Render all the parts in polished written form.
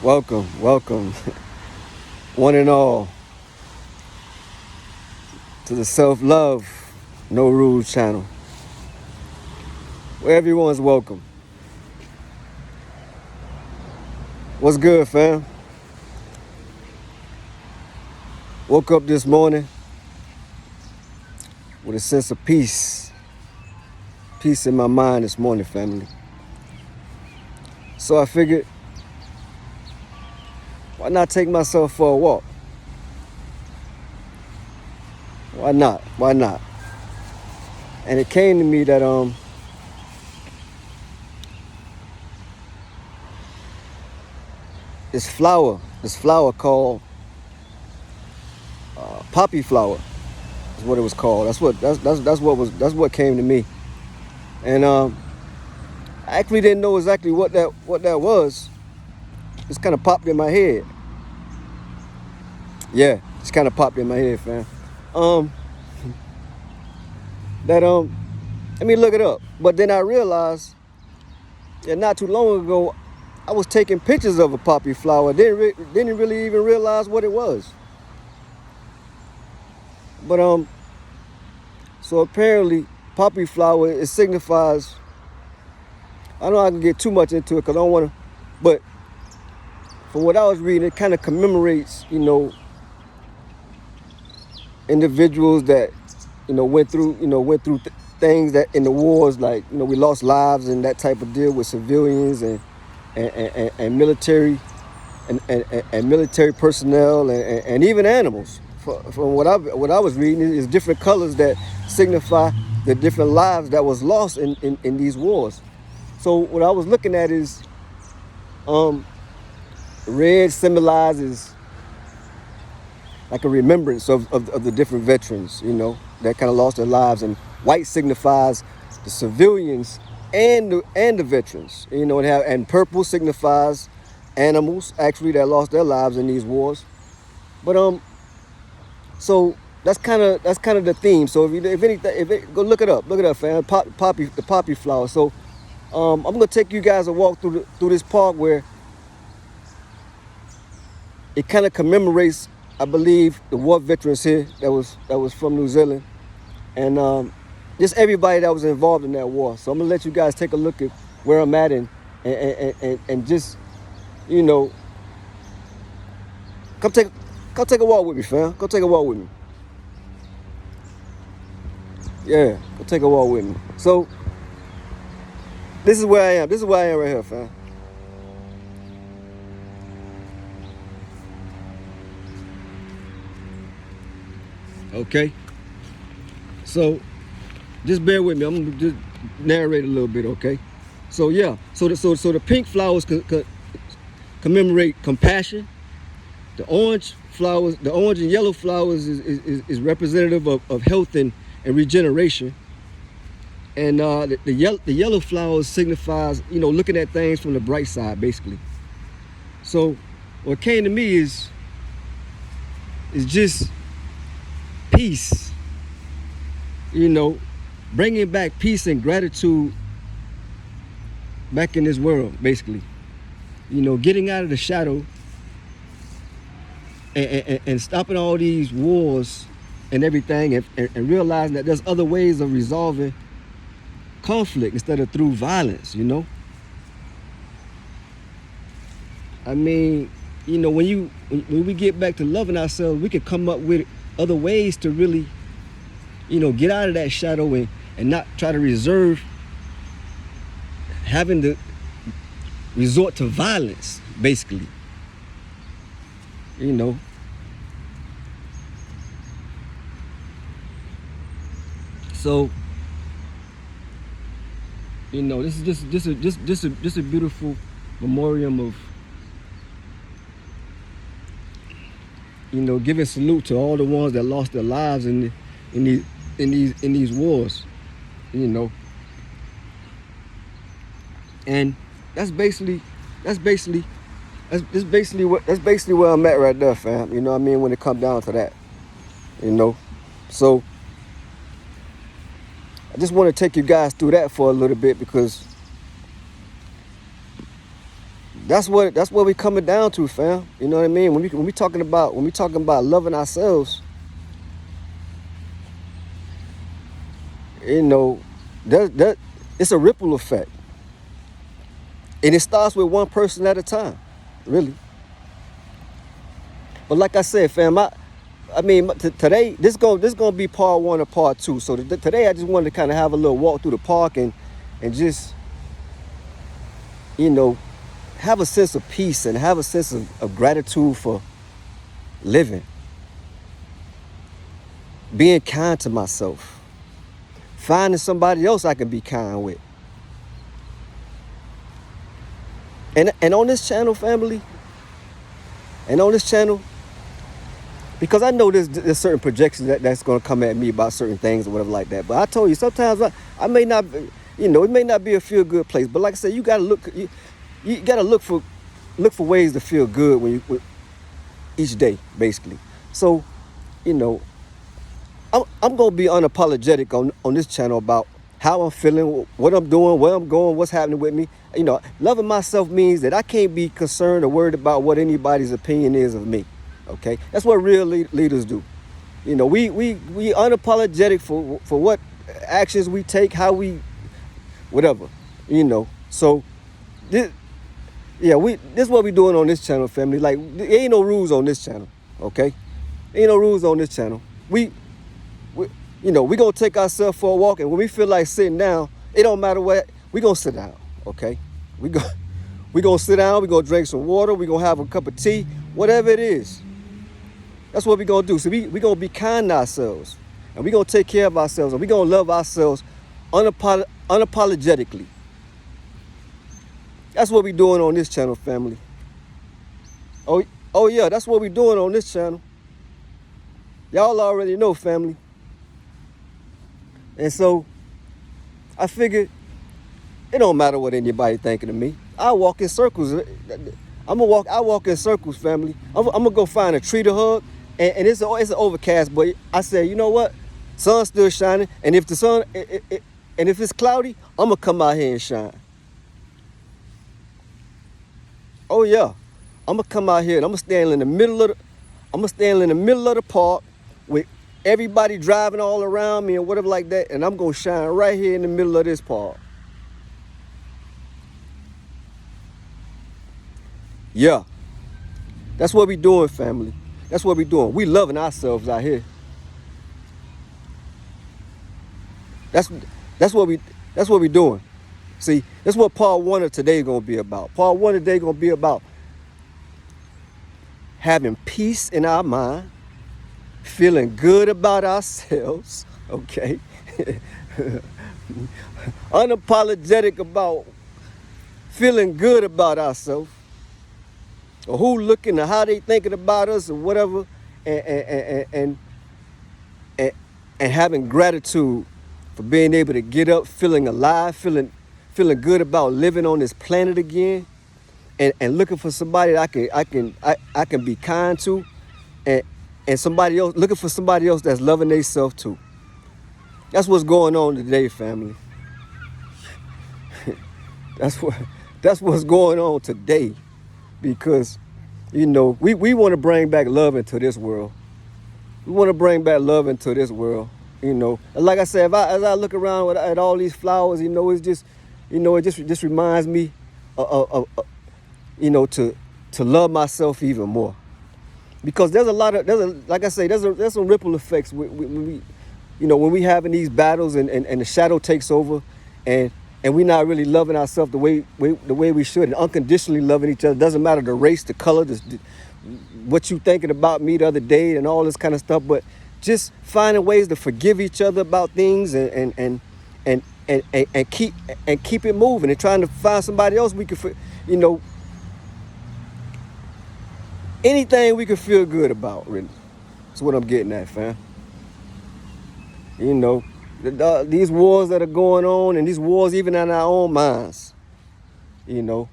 Welcome, one and all, to the Self Love No Rules channel, where everyone's welcome. What's good, fam? Woke up this morning with a sense of peace in my mind this morning, family. So I figured, why not take myself for a walk? Why not? And it came to me that this flower called poppy flower is what it was called. That's what came to me. And I actually didn't know exactly what that was. Just kind of popped in my head. Yeah, just kind of popped in my head, fam. Let me look it up. But then I realized that not too long ago, I was taking pictures of a poppy flower. Didn't really even realize what it was. But so apparently, poppy flower, it signifies. I don't know I can get too much into it because I don't want to. But for what I was reading, it kind of commemorates, individuals that, went through things that in the wars, like, we lost lives and that type of deal with civilians and military and military personnel and even animals. From what I was reading, is different colors that signify the different lives that was lost in these wars. So what I was looking at is, red symbolizes like a remembrance of the different veterans, that kind of lost their lives, and white signifies the civilians and the veterans, and purple signifies animals actually that lost their lives in these wars. But so that's kind of the theme. So go look it up, fam. The poppy flower. So I'm gonna take you guys a walk through this park where it kind of commemorates, I believe, the war veterans here that was from New Zealand, and just everybody that was involved in that war. So I'm gonna let you guys take a look at where I'm at and just, come take a walk with me, fam. Go take a walk with me. Yeah, go take a walk with me. So this is where I am. This is where I am right here, fam. Okay. So just bear with me. I'm gonna just narrate a little bit, okay? So yeah. So the pink flowers commemorate compassion. The orange and yellow flowers is representative of health and regeneration. And the yellow flowers signifies, looking at things from the bright side, basically. So what came to me is just peace, bringing back peace and gratitude back in this world, basically. Getting out of the shadow and stopping all these wars and everything, and realizing that there's other ways of resolving conflict instead of through violence. I mean, when we get back to loving ourselves, we can come up with other ways to really, get out of that shadow and not try to having to resort to violence, basically. So, this is just a beautiful memoriam of, giving salute to all the ones that lost their lives in these wars, and that's basically where I'm at right there, fam. You know what I mean? When it comes down to that, So I just want to take you guys through that for a little bit, because That's what we coming down to, fam. You know what I mean? When we talking about loving ourselves, you know, that it's a ripple effect, and it starts with one person at a time, really. But like I said, fam, today this gonna be part one or part two. So today I just wanted to kind of have a little walk through the park and just, you know, have a sense of peace and have a sense of gratitude for living, being kind to myself, finding somebody else I can be kind with. And on this channel, family, and on this channel, because I know there's certain projections that's going to come at me about certain things or whatever like that. But I told you, sometimes I may not, you know, it may not be a feel good place. But like I said, you got to look for ways to feel good each day, basically. So, you know, I'm going to be unapologetic on this channel about how I'm feeling, what I'm doing, where I'm going, what's happening with me. You know, loving myself means that I can't be concerned or worried about what anybody's opinion is of me. Okay, that's what real leaders do. You know, we unapologetic for what actions we take, how we, whatever. You know, so this is what we doing on this channel, family. Like, there ain't no rules on this channel. Okay, ain't no rules on this channel. We gonna take ourselves for a walk, and when we feel like sitting down, it don't matter what, we gonna sit down. Okay, we gonna sit down. We gonna drink some water. We gonna have a cup of tea, whatever it is. That's what we're going to do. So we going to be kind to ourselves. And we're going to take care of ourselves. And we're going to love ourselves unapologetically. That's what we're doing on this channel, family. Oh yeah, that's what we're doing on this channel. Y'all already know, family. And so, I figured it don't matter what anybody thinking of me. I walk in circles. I walk in circles, family. I'm going to go find a tree to hug. And it's an overcast, but I said, you know what? Sun's still shining, and if the sun, and if it's cloudy, I'm gonna come out here and shine. Oh yeah, I'm gonna come out here and I'm gonna stand in the middle of the park with everybody driving all around me and whatever like that, and I'm gonna shine right here in the middle of this park. Yeah, that's what we doing, family. That's what we doing. We loving ourselves out here. That's what we doing. See, that's what part one of today gonna be about. Part one today gonna be about having peace in our mind, feeling good about ourselves, okay? Unapologetic about feeling good about ourselves. Or who looking or how they thinking about us or whatever, and having gratitude for being able to get up, feeling alive, feeling good about living on this planet again, and looking for somebody that I can be kind to, and somebody else, looking for somebody else that's loving themselves too. That's what's going on today, family. That's what's going on today. Because, you know, we want to bring back love into this world. We want to bring back love into this world, you know. And like I said, as I look around at all these flowers, you know, it's just, you know, it just reminds me of you know, to love myself even more. Because there's some ripple effects when we, you know, when we having these battles and the shadow takes over, and we're not really loving ourselves the way we should, and unconditionally loving each other. Doesn't matter the race, the color, what you thinking about me the other day, and all this kind of stuff. But just finding ways to forgive each other about things, and keep it moving, and trying to find somebody else we could, you know, anything we could feel good about. Really, that's what I'm getting at, fam. You know. These wars that are going on, and these wars even in our own minds, you know,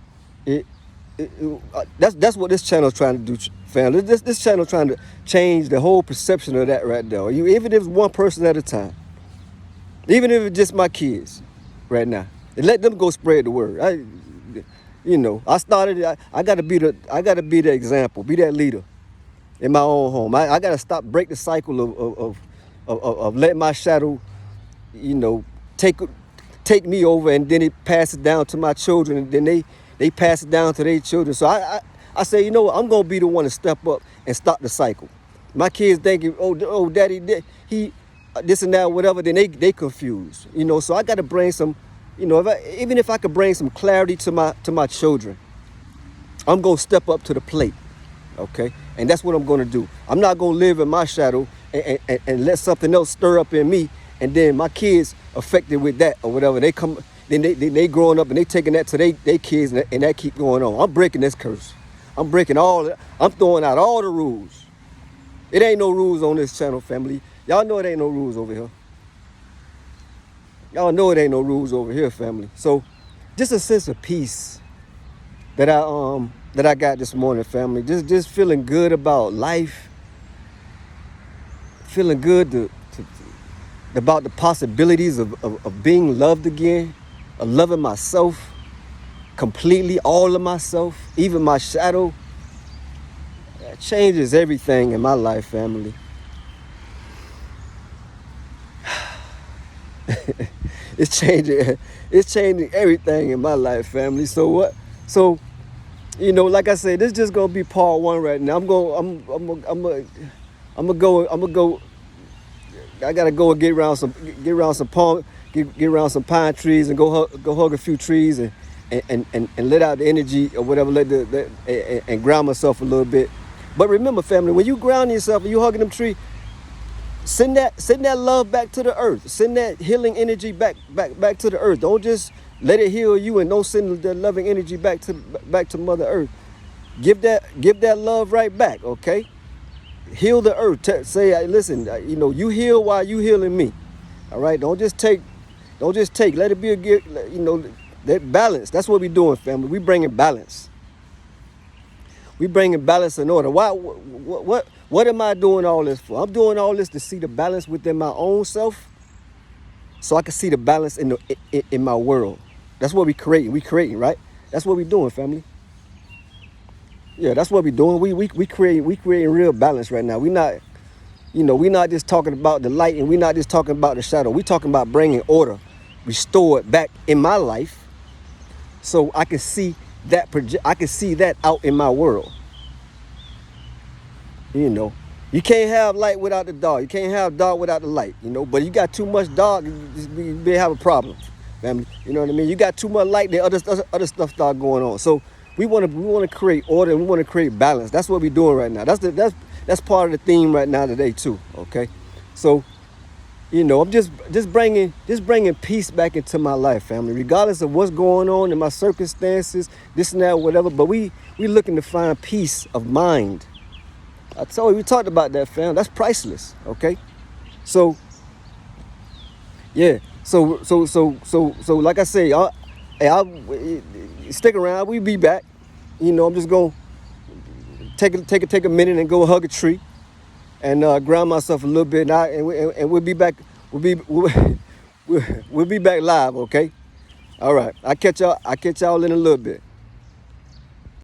that's what this channel is trying to do, family. This channel is trying to change the whole perception of that right there. Even if it's one person at a time, even if it's just my kids right now, and let them go spread the word. You know, I gotta be the example, be that leader in my own home. I gotta break the cycle of letting my shadow, you know, take me over, and then it passes down to my children, and then they pass it down to their children. So I say, you know what, I'm gonna be the one to step up and stop the cycle. My kids thinking, oh, daddy, he this and that, whatever, then they confused. You know, so I gotta bring some, you know, even if I could bring some clarity to my children, I'm gonna step up to the plate. Okay, and that's what I'm gonna do. I'm not gonna live in my shadow and let something else stir up in me, and then my kids affected with that or whatever. They come, then they growing up and they taking that to they kids, and that keep going on. I'm breaking this curse. I'm throwing out all the rules. It ain't no rules on this channel, family. Y'all know it ain't no rules over here. Y'all know it ain't no rules over here, family. So just a sense of peace that I got this morning, family. Just feeling good about life. Feeling good about the possibilities of being loved again, of loving myself completely, all of myself, even my shadow. That changes everything in my life, family. It's changing everything in my life, family. So you know, like I said, this is just gonna be part one right now. I'm gonna go. I gotta go and get around some pine trees and go hug a few trees and let out the energy or whatever, and ground myself a little bit. But remember, family, when you ground yourself and you hugging them trees, send that love back to the earth. Send that healing energy back to the earth. Don't just let it heal you, and don't send that loving energy back to Mother Earth. Give that love right back, okay? Heal the earth. Say, listen, you know, you heal while you healing me. All right? Don't just take. Let it be you know, that balance. That's what we doing, family. We bringing balance. We bringing balance and order. Why? What am I doing all this for? I'm doing all this to see the balance within my own self, so I can see the balance in my world. That's what we creating. We creating, right? That's what we doing, family. Yeah, that's what we doing. We creating real balance right now. We not just talking about the light, and we not just talking about the shadow. We talking about bringing order, restored back in my life, so I can see that I can see that out in my world. You know, you can't have light without the dark. You can't have dark without the light. You know, but you got too much dark, you may have a problem, family. You know what I mean? You got too much light, then other stuff start going on. So we want to create order, and we want to create balance. That's what we're doing right now. That's part of the theme right now today too. Okay, so you know, I'm just bringing peace back into my life, family, regardless of what's going on in my circumstances, this and that, whatever. But we looking to find peace of mind. I told you, we talked about that, fam. That's priceless, okay? So, yeah. So, like I say, I'll stick around. We'll be back. You know, I'm just gonna take a minute and go hug a tree and ground myself a little bit, and we'll be back. We'll be back live, okay? All right. I'll catch y'all in a little bit.